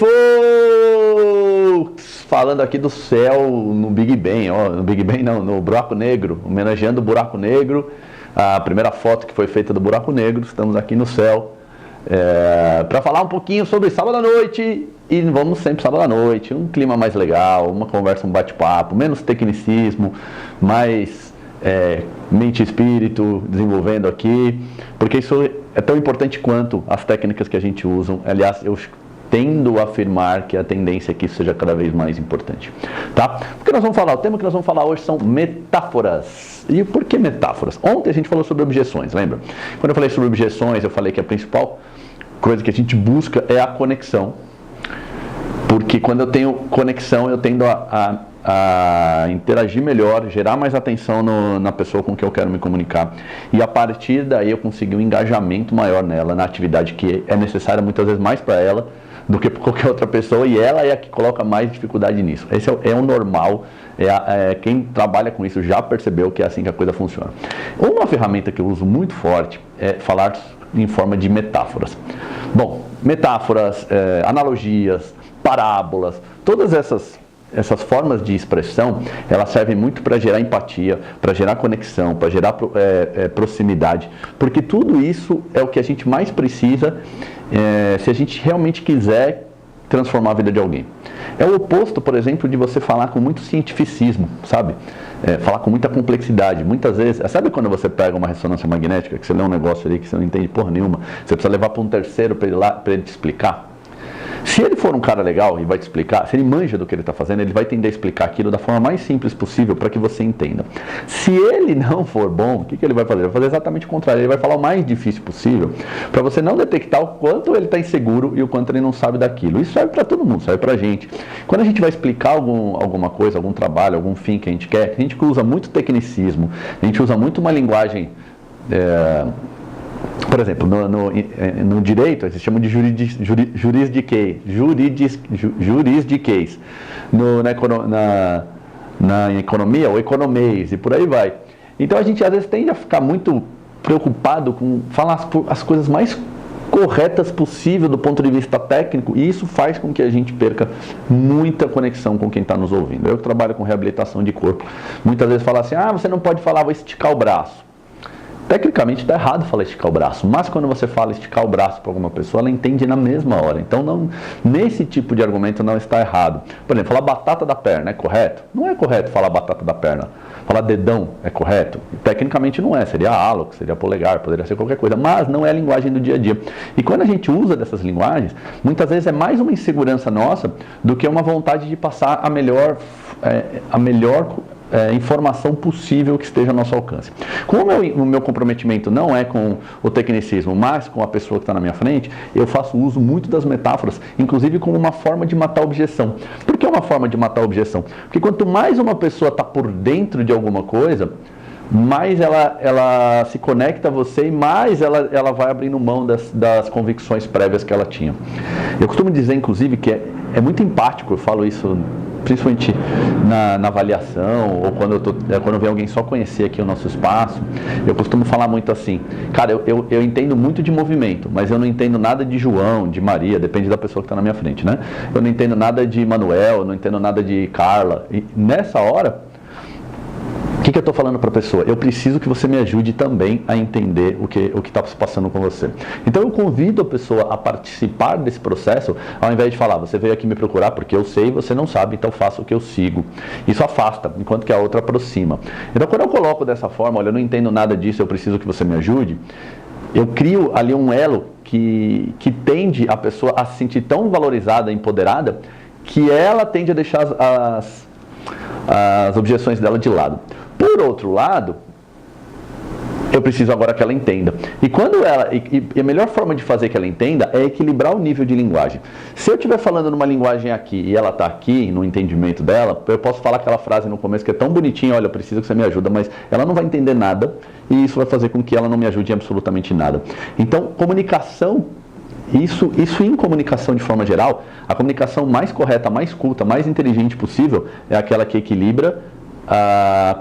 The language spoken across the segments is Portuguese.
folks! Falando aqui do céu no Big Bang, ó, no Big Bang não, no Buraco Negro, homenageando o Buraco Negro, a primeira foto que foi feita do Buraco Negro, estamos aqui no céu, para falar um pouquinho sobre sábado à noite, e vamos sempre sábado à noite, um clima mais legal, uma conversa, um bate-papo, menos tecnicismo, mais mente e espírito desenvolvendo aqui, porque isso é tão importante quanto as técnicas que a gente usa. Aliás, eu tendo a afirmar que a tendência é que isso seja cada vez mais importante, tá? O que nós vamos falar? O tema que nós vamos falar hoje são metáforas. E por que metáforas? Ontem a gente falou sobre objeções, lembra? Quando eu falei sobre objeções, eu falei que a principal coisa que a gente busca é a conexão, porque quando eu tenho conexão, eu tendo a interagir melhor, gerar mais atenção na pessoa com quem eu quero me comunicar, e a partir daí eu conseguir um engajamento maior nela, na atividade que é necessária muitas vezes mais para ela do que para qualquer outra pessoa, e ela é a que coloca mais dificuldade nisso. Esse é o normal, quem trabalha com isso já percebeu que é assim que a coisa funciona. Uma ferramenta que eu uso muito forte é falar em forma de metáforas. Bom, metáforas, analogias, parábolas, todas essas formas de expressão, elas servem muito para gerar empatia, para gerar conexão, para gerar proximidade, porque tudo isso é o que a gente mais precisa se a gente realmente quiser transformar a vida de alguém. É o oposto, por exemplo, de você falar com muito cientificismo, sabe? Falar com muita complexidade. Muitas vezes, sabe quando você pega uma ressonância magnética, que você lê um negócio ali que você não entende porra nenhuma, você precisa levar para um terceiro para ele te explicar? Se ele for um cara legal e vai te explicar, se ele manja do que ele está fazendo, ele vai tender a explicar aquilo da forma mais simples possível para que você entenda. Se ele não for bom, o que ele vai fazer? Ele vai fazer exatamente o contrário, ele vai falar o mais difícil possível para você não detectar o quanto ele está inseguro e o quanto ele não sabe daquilo. Isso serve para todo mundo, serve para a gente. Quando a gente vai explicar alguma coisa, algum trabalho, algum fim que a gente quer, a gente usa muito tecnicismo, a gente usa muito uma linguagem... Por exemplo, no direito, eles chamam de juridiquês. Na economia, o economês, e por aí vai. Então a gente às vezes tende a ficar muito preocupado com falar as coisas mais corretas possível do ponto de vista técnico, e isso faz com que a gente perca muita conexão com quem está nos ouvindo. Eu que trabalho com reabilitação de corpo, muitas vezes falo assim, você não pode falar, vou esticar o braço. Tecnicamente está errado falar esticar o braço, mas quando você fala esticar o braço para alguma pessoa, ela entende na mesma hora. Então, nesse tipo de argumento não está errado. Por exemplo, falar batata da perna é correto? Não é correto falar batata da perna. Falar dedão é correto? Tecnicamente não é, seria hálux, seria polegar, poderia ser qualquer coisa, mas não é a linguagem do dia a dia. E quando a gente usa dessas linguagens, muitas vezes é mais uma insegurança nossa do que uma vontade de passar a melhor informação possível que esteja ao nosso alcance. Como o meu comprometimento não é com o tecnicismo, mas com a pessoa que está na minha frente, eu faço uso muito das metáforas, inclusive como uma forma de matar a objeção. Por que é uma forma de matar a objeção? Porque quanto mais uma pessoa está por dentro de alguma coisa, mais ela se conecta a você e mais ela vai abrindo mão das convicções prévias que ela tinha. Eu costumo dizer, inclusive, que é muito empático, eu falo isso principalmente na avaliação, ou quando vem alguém só conhecer aqui o nosso espaço, eu costumo falar muito assim, cara, eu entendo muito de movimento, mas eu não entendo nada de João, de Maria, depende da pessoa que está na minha frente, né? Eu não entendo nada de Manuel, não entendo nada de Carla, e nessa hora, o que eu estou falando para a pessoa? Eu preciso que você me ajude também a entender o que está se passando com você. Então eu convido a pessoa a participar desse processo, ao invés de falar, você veio aqui me procurar porque eu sei e você não sabe, então faça o que eu sigo. Isso afasta, enquanto que a outra aproxima. Então quando eu coloco dessa forma, olha, eu não entendo nada disso, eu preciso que você me ajude, eu crio ali um elo que tende a pessoa a se sentir tão valorizada, empoderada, que ela tende a deixar as objeções dela de lado. Por outro lado, eu preciso agora que ela entenda. E a melhor forma de fazer que ela entenda é equilibrar o nível de linguagem. Se eu estiver falando numa linguagem aqui e ela está aqui, no entendimento dela, eu posso falar aquela frase no começo que é tão bonitinha, olha, eu preciso que você me ajude, mas ela não vai entender nada e isso vai fazer com que ela não me ajude em absolutamente nada. Então, comunicação, isso em comunicação de forma geral, a comunicação mais correta, mais culta, mais inteligente possível é aquela que equilibra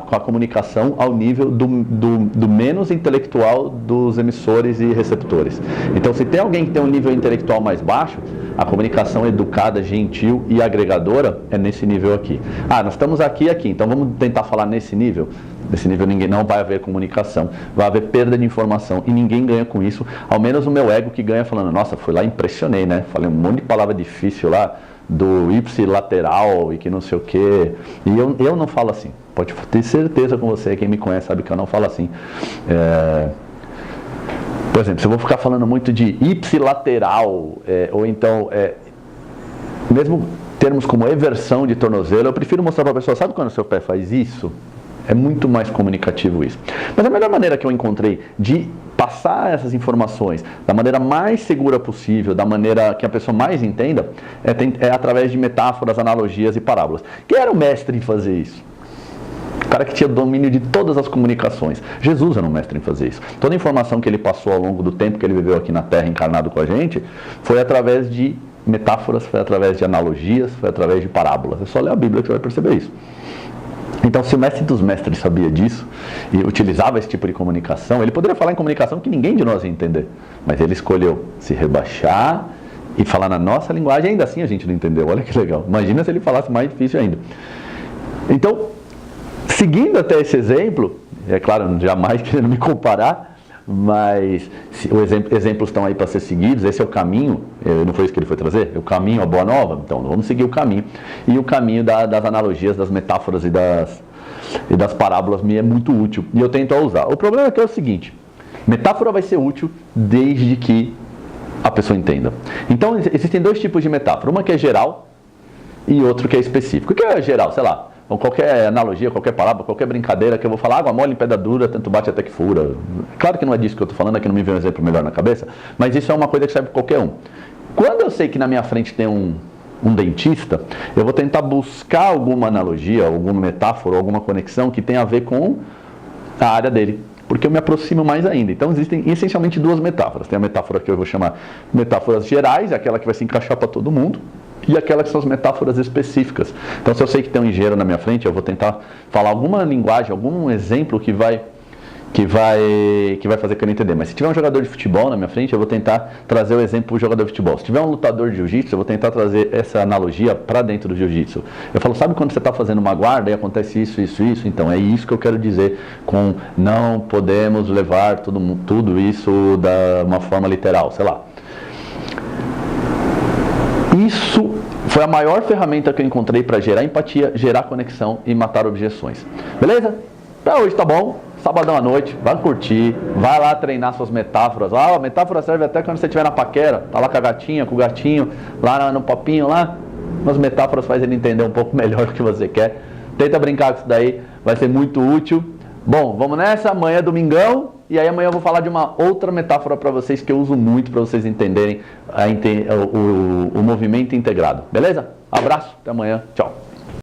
com a comunicação ao nível do menos intelectual dos emissores e receptores. Então, se tem alguém que tem um nível intelectual mais baixo, A comunicação educada, gentil e agregadora é nesse nível aqui. Nós estamos aqui, então vamos tentar falar nesse nível? Nesse nível não vai haver comunicação, vai haver perda de informação e ninguém ganha com isso, ao menos o meu ego que ganha falando, nossa, fui lá e impressionei, né? Falei um monte de palavra difícil lá, do ipsilateral e que não sei o que. E eu não falo assim. Pode ter certeza com você, quem me conhece sabe que eu não falo assim. Por exemplo, se eu vou ficar falando muito de ipsilateral, ou então, mesmo termos como eversão de tornozelo, eu prefiro mostrar para a pessoa, sabe quando o seu pé faz isso? É muito mais comunicativo isso. Mas a melhor maneira que eu encontrei de passar essas informações da maneira mais segura possível, da maneira que a pessoa mais entenda, é através de metáforas, analogias e parábolas. Quem era o mestre em fazer isso? O cara que tinha domínio de todas as comunicações. Jesus era um mestre em fazer isso. Toda a informação que ele passou ao longo do tempo que ele viveu aqui na Terra, encarnado com a gente, foi através de metáforas, foi através de analogias, foi através de parábolas. É só ler a Bíblia que você vai perceber isso. Então, se o mestre dos mestres sabia disso e utilizava esse tipo de comunicação, ele poderia falar em comunicação que ninguém de nós ia entender. Mas ele escolheu se rebaixar e falar na nossa linguagem, ainda assim a gente não entendeu. Olha que legal. Imagina se ele falasse mais difícil ainda. Então, seguindo até esse exemplo, é claro, jamais querendo me comparar, mas os exemplos estão aí para ser seguidos, esse é o caminho, não foi isso que ele foi trazer? O caminho, a boa nova? Então, vamos seguir o caminho. E o caminho das analogias, das metáforas e das parábolas me é muito útil, e eu tento usar. O problema é que é o seguinte, metáfora vai ser útil desde que a pessoa entenda. Então, existem dois tipos de metáfora, uma que é geral e outro que é específico. O que é geral? Sei lá, qualquer analogia, qualquer parábola, qualquer brincadeira que eu vou falar, água mole em pedra dura, tanto bate até que fura. Claro que não é disso que eu estou falando, aqui não me vem um exemplo melhor na cabeça, mas isso é uma coisa que serve para qualquer um. Quando eu sei que na minha frente tem um dentista, eu vou tentar buscar alguma analogia, alguma metáfora, alguma conexão que tenha a ver com a área dele, porque eu me aproximo mais ainda. Então existem essencialmente duas metáforas. Tem a metáfora que eu vou chamar metáforas gerais, aquela que vai se encaixar para todo mundo, e aquelas que são as metáforas específicas. Então, se eu sei que tem um engenheiro na minha frente, eu vou tentar falar alguma linguagem, algum exemplo que vai fazer que eu entender. Mas se tiver um jogador de futebol na minha frente, eu vou tentar trazer o exemplo do jogador de futebol. Se tiver um lutador de jiu-jitsu, eu vou tentar trazer essa analogia para dentro do jiu-jitsu. Eu falo, sabe quando você está fazendo uma guarda e acontece isso? Então, é isso que eu quero dizer com não podemos levar tudo isso de uma forma literal, sei lá. Isso foi a maior ferramenta que eu encontrei para gerar empatia, gerar conexão e matar objeções. Beleza? Pra hoje tá bom. Sabadão à noite, vai curtir, vai lá treinar suas metáforas. A metáfora serve até quando você estiver na paquera, tá lá com a gatinha, com o gatinho, lá no papinho lá. As metáforas fazem ele entender um pouco melhor o que você quer. Tenta brincar com isso daí, vai ser muito útil. Bom, vamos nessa, amanhã é domingão, e aí amanhã eu vou falar de uma outra metáfora para vocês que eu uso muito para vocês entenderem o movimento integrado. Beleza? Abraço, até amanhã, tchau.